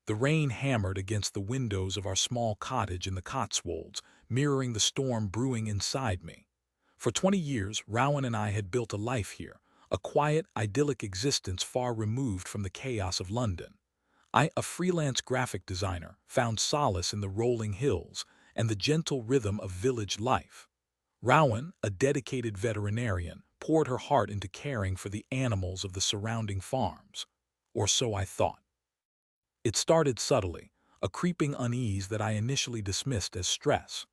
The rain hammered against the windows of our small cottage in the Cotswolds, mirroring the storm brewing inside me. For 20 years, Rowen and I had built a life here, a quiet, idyllic existence far removed from the chaos of London. I, a freelance graphic designer, found solace in the rolling hills and the gentle rhythm of village life. Rowen, a dedicated veterinarian, poured her heart into caring for the animals of the surrounding farms. Or so I thought. It started subtly, a creeping unease that I initially dismissed as stress.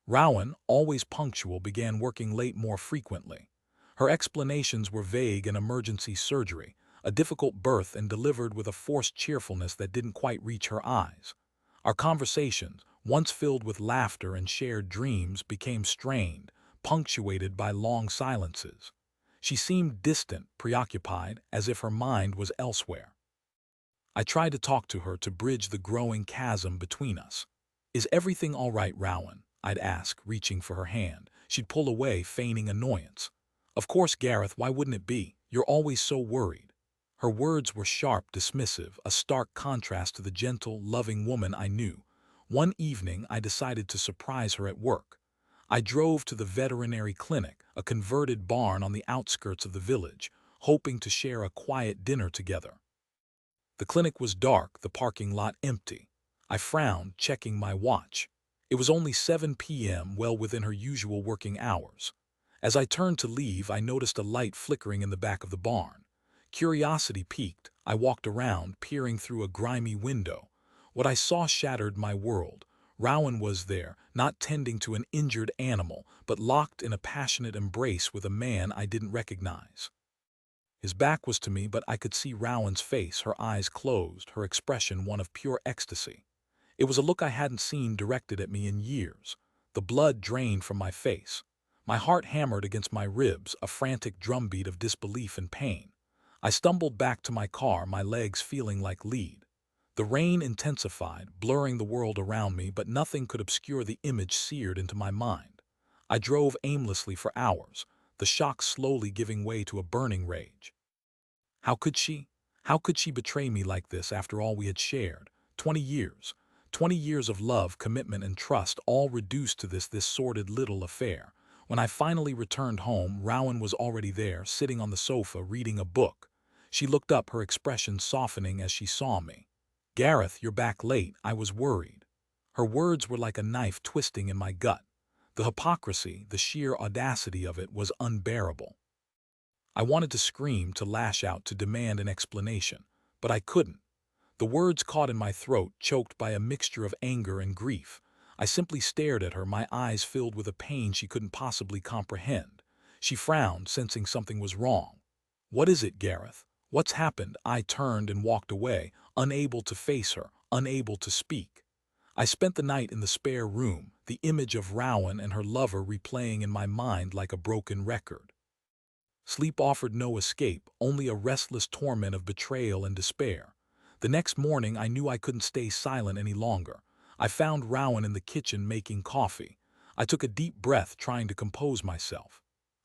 Rowen, always punctual, began working late more frequently. Her explanations were vague: an emergency surgery, a difficult birth, and delivered with a forced cheerfulness that didn't quite reach her eyes. Our conversations, once filled with laughter and shared dreams, became strained, punctuated by long silences. She seemed distant, preoccupied, as if her mind was elsewhere. I tried to talk to her to bridge the growing chasm between us. "Is everything all right, Rowen?" I'd ask, reaching for her hand. She'd pull away, feigning annoyance. "Of course, Gareth, why wouldn't it be? You're always so worried." Her words were sharp, dismissive, a stark contrast to the gentle, loving woman I knew. One evening, I decided to surprise her at work. I drove to the veterinary clinic, a converted barn on the outskirts of the village, hoping to share a quiet dinner together. The clinic was dark, the parking lot empty. I frowned, checking my watch. It was only 7 p.m., well within her usual working hours. As I turned to leave, I noticed a light flickering in the back of the barn. Curiosity piqued. I walked around, peering through a grimy window. What I saw shattered my world. Rowen was there, not tending to an injured animal, but locked in a passionate embrace with a man I didn't recognize. His back was to me, but I could see Rowen's face, her eyes closed, her expression one of pure ecstasy. It was a look I hadn't seen directed at me in years. The blood drained from my face. My heart hammered against my ribs, a frantic drumbeat of disbelief and pain. I stumbled back to my car, my legs feeling like lead. The rain intensified, blurring the world around me, but nothing could obscure the image seared into my mind. I drove aimlessly for hours, the shock slowly giving way to a burning rage. How could she? How could she betray me like this after all we had shared? 20 years. 20 years of love, commitment, and trust, all reduced to this sordid little affair. When I finally returned home, Rowen was already there, sitting on the sofa, reading a book. She looked up, her expression softening as she saw me. "Gareth, you're back late. I was worried." Her words were like a knife twisting in my gut. The hypocrisy, the sheer audacity of it was unbearable. I wanted to scream, to lash out, to demand an explanation, but I couldn't. The words caught in my throat, choked by a mixture of anger and grief. I simply stared at her, my eyes filled with a pain she couldn't possibly comprehend. She frowned, sensing something was wrong. "What is it, Gareth? What's happened?" I turned and walked away, unable to face her, unable to speak. I spent the night in the spare room, the image of Rowen and her lover replaying in my mind like a broken record. Sleep offered no escape, only a restless torment of betrayal and despair. The next morning, I knew I couldn't stay silent any longer. I found Rowen in the kitchen making coffee. I took a deep breath, trying to compose myself.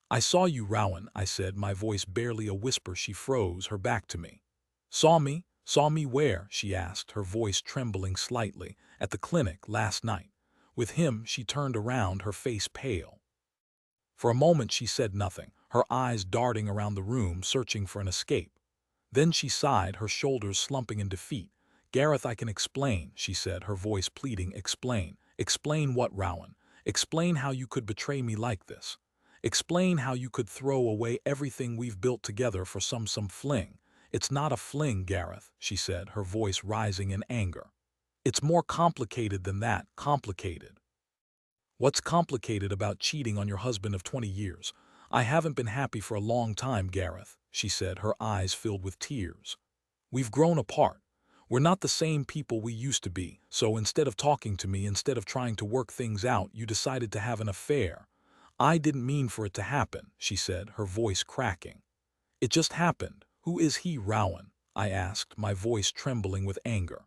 "I saw you, Rowen," I said, my voice barely a whisper. She froze, her back to me. "Saw me? Saw me where?" she asked, her voice trembling slightly. "At the clinic, last night. With him." She turned around, her face pale. For a moment she said nothing, her eyes darting around the room, searching for an escape. Then she sighed, her shoulders slumping in defeat. "Gareth, I can explain," she said, her voice pleading. "Explain." "Explain what, Rowen? Explain how you could betray me like this. Explain how you could throw away everything we've built together for some fling." "It's not a fling, Gareth," she said, her voice rising in anger. "It's more complicated than that, complicated." "What's complicated about cheating on your husband of 20 years? I haven't been happy for a long time, Gareth," she said, her eyes filled with tears. "We've grown apart. We're not the same people we used to be, so instead of talking to me, instead of trying to work things out, you decided to have an affair. I didn't mean for it to happen," she said, her voice cracking. "It just happened. Who is he, Rowen?" I asked, my voice trembling with anger.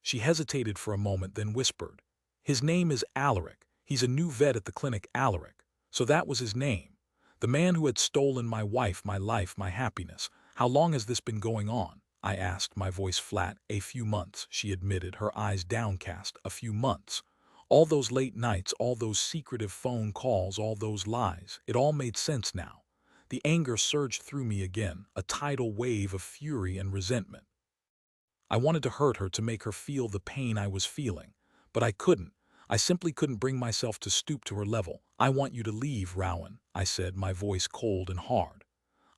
She hesitated for a moment, then whispered, "His name is Alaric. He's a new vet at the clinic." Alaric. So that was his name. The man who had stolen my wife, my life, my happiness. "How long has this been going on?" I asked, my voice flat. A few months, she admitted, her eyes downcast. A few months. All those late nights, all those secretive phone calls, all those lies. It all made sense now. The anger surged through me again, a tidal wave of fury and resentment. I wanted to hurt her, to make her feel the pain I was feeling. But I couldn't. I simply couldn't bring myself to stoop to her level. I want you to leave, Rowen, I said, my voice cold and hard.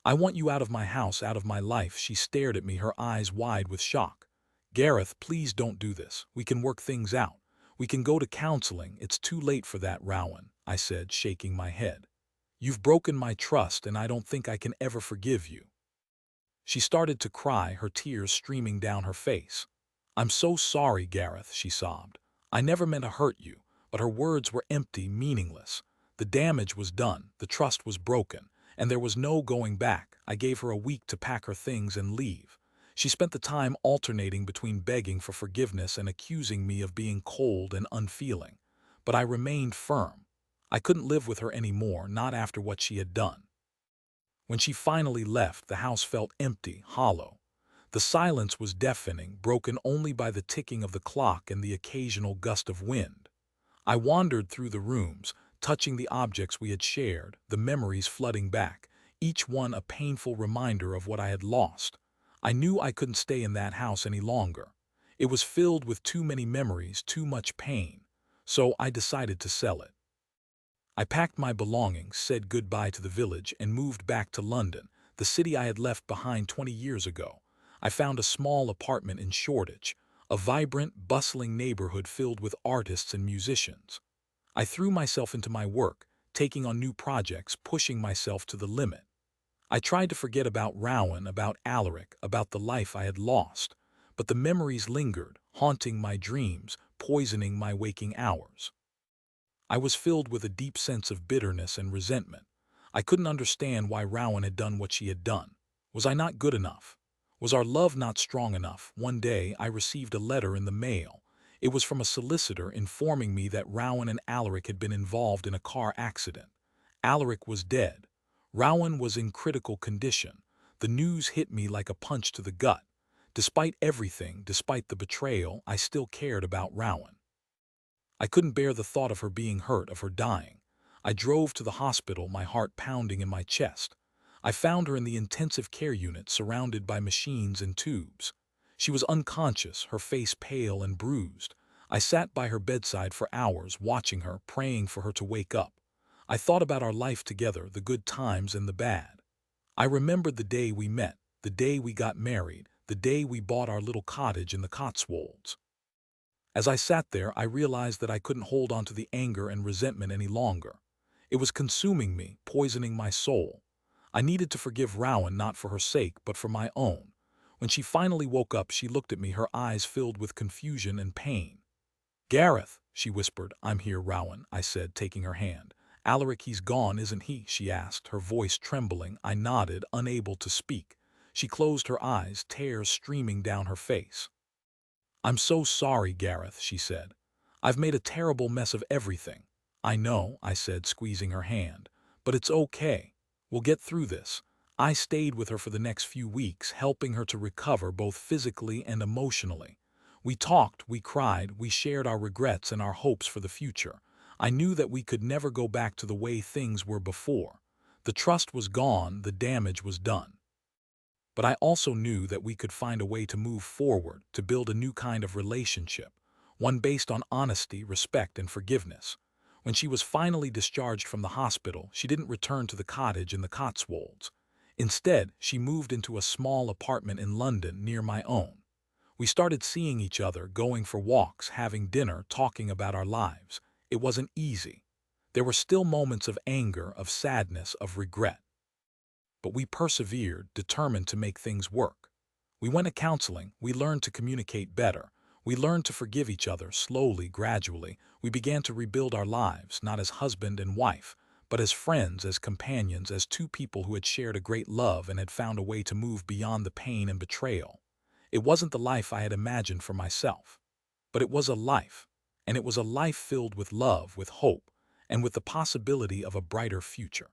I want you out of my house, out of my life. She stared at me, her eyes wide with shock. Gareth, please don't do this. We can work things out. We can go to counseling. It's too late for that, Rowen, I said, shaking my head. You've broken my trust, and I don't think I can ever forgive you. She started to cry, her tears streaming down her face. I'm so sorry, Gareth, she sobbed. I never meant to hurt you, but her words were empty, meaningless. The damage was done, the trust was broken, and there was no going back. I gave her a week to pack her things and leave. She spent the time alternating between begging for forgiveness and accusing me of being cold and unfeeling. But I remained firm. I couldn't live with her anymore, not after what she had done. When she finally left, the house felt empty, hollow. The silence was deafening, broken only by the ticking of the clock and the occasional gust of wind. I wandered through the rooms, touching the objects we had shared, the memories flooding back, each one a painful reminder of what I had lost. I knew I couldn't stay in that house any longer. It was filled with too many memories, too much pain. So I decided to sell it. I packed my belongings, said goodbye to the village, and moved back to London, the city I had left behind 20 years ago. I found a small apartment in Shoreditch, a vibrant, bustling neighborhood filled with artists and musicians. I threw myself into my work, taking on new projects, pushing myself to the limit. I tried to forget about Rowen, about Alaric, about the life I had lost, but the memories lingered, haunting my dreams, poisoning my waking hours. I was filled with a deep sense of bitterness and resentment. I couldn't understand why Rowen had done what she had done. Was I not good enough? Was our love not strong enough? One day I received a letter in the mail. It was from a solicitor informing me that Rowen and Alaric had been involved in a car accident. Alaric was dead. Rowen was in critical condition. The news hit me like a punch to the gut. Despite everything, despite the betrayal, I still cared about Rowen. I couldn't bear the thought of her being hurt, of her dying. I drove to the hospital, my heart pounding in my chest. I found her in the intensive care unit, surrounded by machines and tubes. She was unconscious, her face pale and bruised. I sat by her bedside for hours, watching her, praying for her to wake up. I thought about our life together, the good times and the bad. I remembered the day we met, the day we got married, the day we bought our little cottage in the Cotswolds. As I sat there, I realized that I couldn't hold on to the anger and resentment any longer. It was consuming me, poisoning my soul. I needed to forgive Rowen, not for her sake, but for my own. When she finally woke up, she looked at me, her eyes filled with confusion and pain. Gareth, she whispered. I'm here, Rowen, I said, taking her hand. Alaric, he's gone, isn't he? She asked, her voice trembling. I nodded, unable to speak. She closed her eyes, tears streaming down her face. I'm so sorry, Gareth, she said. I've made a terrible mess of everything. I know, I said, squeezing her hand. But it's okay. We'll get through this. I stayed with her for the next few weeks, helping her to recover both physically and emotionally. We talked, we cried, we shared our regrets and our hopes for the future. I knew that we could never go back to the way things were before. The trust was gone, the damage was done. But I also knew that we could find a way to move forward, to build a new kind of relationship, one based on honesty, respect, and forgiveness. When she was finally discharged from the hospital, she didn't return to the cottage in the Cotswolds. Instead, she moved into a small apartment in London near my own. We started seeing each other, going for walks, having dinner, talking about our lives. It wasn't easy. There were still moments of anger, of sadness, of regret. But we persevered, determined to make things work. We went to counseling, we learned to communicate better, we learned to forgive each other slowly, gradually. We began to rebuild our lives, not as husband and wife, but as friends, as companions, as two people who had shared a great love and had found a way to move beyond the pain and betrayal. It wasn't the life I had imagined for myself, but it was a life, and it was a life filled with love, with hope, and with the possibility of a brighter future.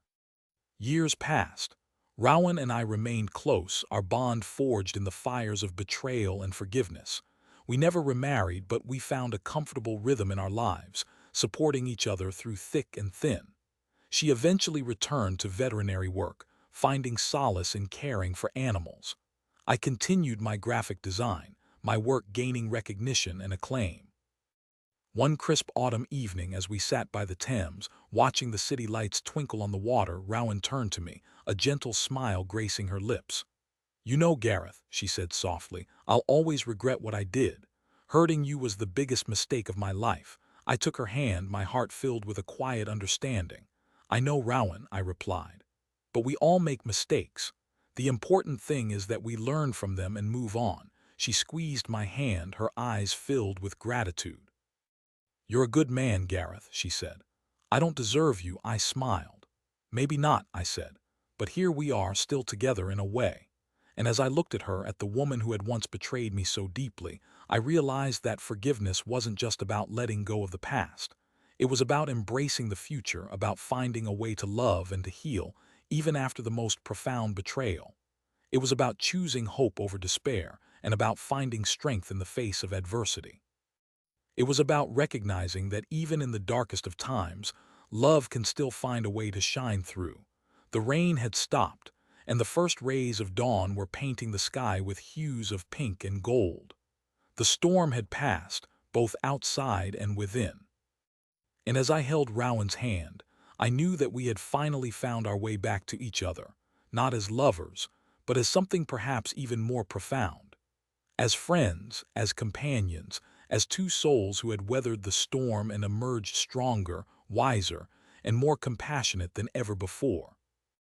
Years passed. Rowen and I remained close, our bond forged in the fires of betrayal and forgiveness. We never remarried, but we found a comfortable rhythm in our lives, supporting each other through thick and thin. She eventually returned to veterinary work, finding solace in caring for animals. I continued my graphic design, my work gaining recognition and acclaim. One crisp autumn evening, as we sat by the Thames, watching the city lights twinkle on the water, Rowan turned to me, a gentle smile gracing her lips. "You know, Gareth," she said softly, "I'll always regret what I did. Hurting you was the biggest mistake of my life." I took her hand, my heart filled with a quiet understanding. "I know, Rowan," I replied. "But we all make mistakes. The important thing is that we learn from them and move on." She squeezed my hand, her eyes filled with gratitude. "You're a good man, Gareth," she said. "I don't deserve you," I smiled. "Maybe not," I said. "But here we are, still together in a way." And as I looked at her, at the woman who had once betrayed me so deeply, I realized that forgiveness wasn't just about letting go of the past. It was about embracing the future, about finding a way to love and to heal, even after the most profound betrayal. It was about choosing hope over despair, and about finding strength in the face of adversity. It was about recognizing that even in the darkest of times, love can still find a way to shine through. The rain had stopped, and the first rays of dawn were painting the sky with hues of pink and gold. The storm had passed, both outside and within. And as I held Rowan's hand, I knew that we had finally found our way back to each other, not as lovers, but as something perhaps even more profound. As friends, as companions, as two souls who had weathered the storm and emerged stronger, wiser, and more compassionate than ever before.